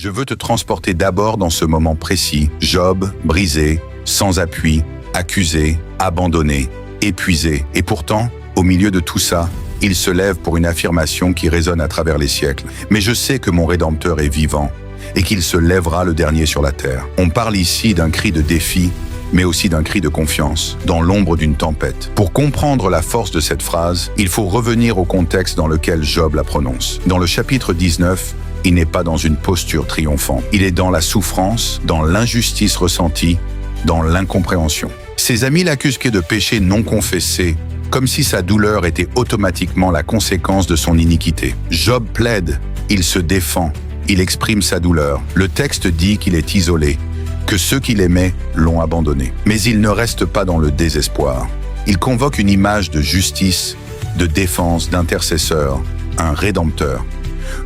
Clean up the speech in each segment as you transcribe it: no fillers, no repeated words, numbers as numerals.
Je veux te transporter d'abord dans ce moment précis. Job, brisé, sans appui, accusé, abandonné, épuisé. Et pourtant, au milieu de tout ça, il se lève pour une affirmation qui résonne à travers les siècles. Mais je sais que mon Rédempteur est vivant et qu'il se lèvera le dernier sur la terre. On parle ici d'un cri de défi, mais aussi d'un cri de confiance, dans l'ombre d'une tempête. Pour comprendre la force de cette phrase, il faut revenir au contexte dans lequel Job la prononce. Dans le chapitre 19, il n'est pas dans une posture triomphante. Il est dans la souffrance, dans l'injustice ressentie, dans l'incompréhension. Ses amis l'accusent de péché non confessé, comme si sa douleur était automatiquement la conséquence de son iniquité. Job plaide, il se défend, il exprime sa douleur. Le texte dit qu'il est isolé, que ceux qu'il aimait l'ont abandonné. Mais il ne reste pas dans le désespoir. Il convoque une image de justice, de défense, d'intercesseur, un rédempteur.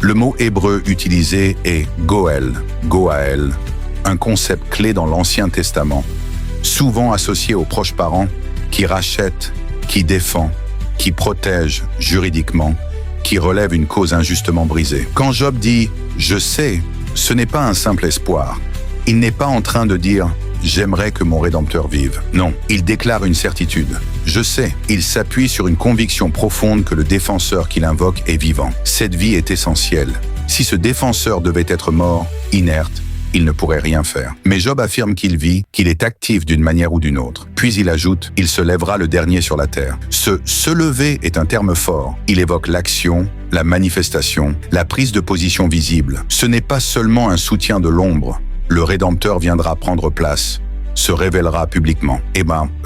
Le mot hébreu utilisé est Goël, Goaël, un concept clé dans l'Ancien Testament, souvent associé aux proches parents qui rachètent, qui défend, qui protège juridiquement, qui relève une cause injustement brisée. Quand Job dit « je sais », ce n'est pas un simple espoir. Il n'est pas en train de dire « j'aimerais que mon Rédempteur vive ». Non, il déclare une certitude. Je sais, il s'appuie sur une conviction profonde que le défenseur qu'il invoque est vivant. Cette vie est essentielle. Si ce défenseur devait être mort, inerte, il ne pourrait rien faire. Mais Job affirme qu'il vit, qu'il est actif d'une manière ou d'une autre. Puis il ajoute, il se lèvera le dernier sur la terre. Ce « se lever » est un terme fort. Il évoque l'action, la manifestation, la prise de position visible. Ce n'est pas seulement un soutien de l'ombre. Le Rédempteur viendra prendre place, se révélera publiquement.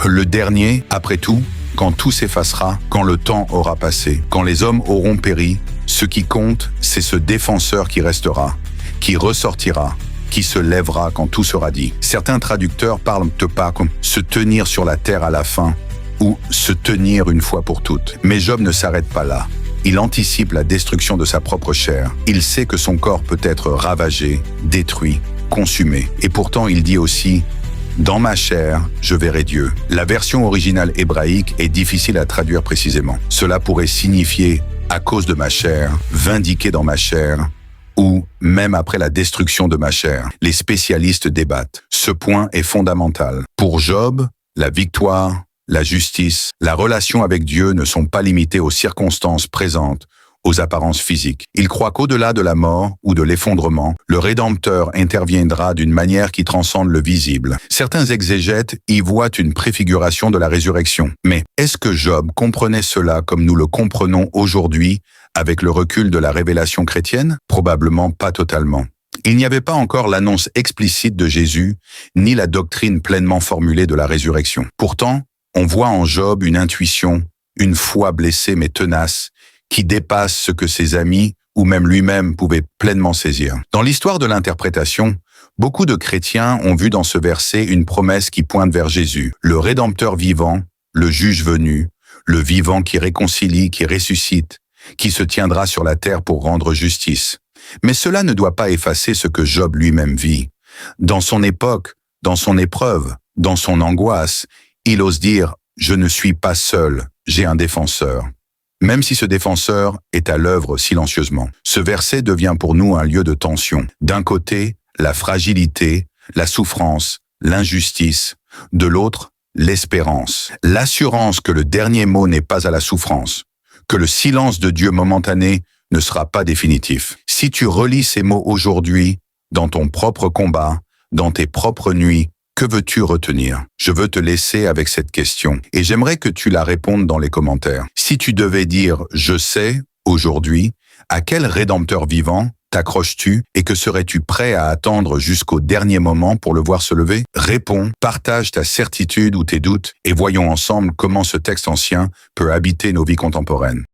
Le dernier, après tout, quand tout s'effacera, quand le temps aura passé, quand les hommes auront péri, ce qui compte, c'est ce défenseur qui restera, qui ressortira, qui se lèvera quand tout sera dit. Certains traducteurs parlent de pas comme se tenir sur la terre à la fin ou se tenir une fois pour toutes. Mais Job ne s'arrête pas là. Il anticipe la destruction de sa propre chair. Il sait que son corps peut être ravagé, détruit, consumé. Et pourtant, il dit aussi « Dans ma chair, je verrai Dieu ». La version originale hébraïque est difficile à traduire précisément. Cela pourrait signifier « à cause de ma chair »,« vindiqué dans ma chair » ou « même après la destruction de ma chair ». Les spécialistes débattent. Ce point est fondamental. Pour Job, la victoire, la justice, la relation avec Dieu ne sont pas limitées aux circonstances présentes, aux apparences physiques. Il croit qu'au-delà de la mort ou de l'effondrement, le Rédempteur interviendra d'une manière qui transcende le visible. Certains exégètes y voient une préfiguration de la résurrection. Mais est-ce que Job comprenait cela comme nous le comprenons aujourd'hui avec le recul de la révélation chrétienne? Probablement pas totalement. Il n'y avait pas encore l'annonce explicite de Jésus, ni la doctrine pleinement formulée de la résurrection. Pourtant, on voit en Job une intuition, une foi blessée mais tenace, qui dépasse ce que ses amis ou même lui-même pouvaient pleinement saisir. Dans l'histoire de l'interprétation, beaucoup de chrétiens ont vu dans ce verset une promesse qui pointe vers Jésus, le Rédempteur vivant, le juge venu, le vivant qui réconcilie, qui ressuscite, qui se tiendra sur la terre pour rendre justice. Mais cela ne doit pas effacer ce que Job lui-même vit. Dans son époque, dans son épreuve, dans son angoisse, il ose dire « Je ne suis pas seul, j'ai un défenseur ». Même si ce défenseur est à l'œuvre silencieusement. Ce verset devient pour nous un lieu de tension. D'un côté, la fragilité, la souffrance, l'injustice. De l'autre, l'espérance. L'assurance que le dernier mot n'est pas à la souffrance. Que le silence de Dieu momentané ne sera pas définitif. Si tu relis ces mots aujourd'hui, dans ton propre combat, dans tes propres nuits, que veux-tu retenir? Je veux te laisser avec cette question et j'aimerais que tu la répondes dans les commentaires. Si tu devais dire « je sais » aujourd'hui, à quel Rédempteur vivant t'accroches-tu et que serais-tu prêt à attendre jusqu'au dernier moment pour le voir se lever? Réponds, partage ta certitude ou tes doutes et voyons ensemble comment ce texte ancien peut habiter nos vies contemporaines.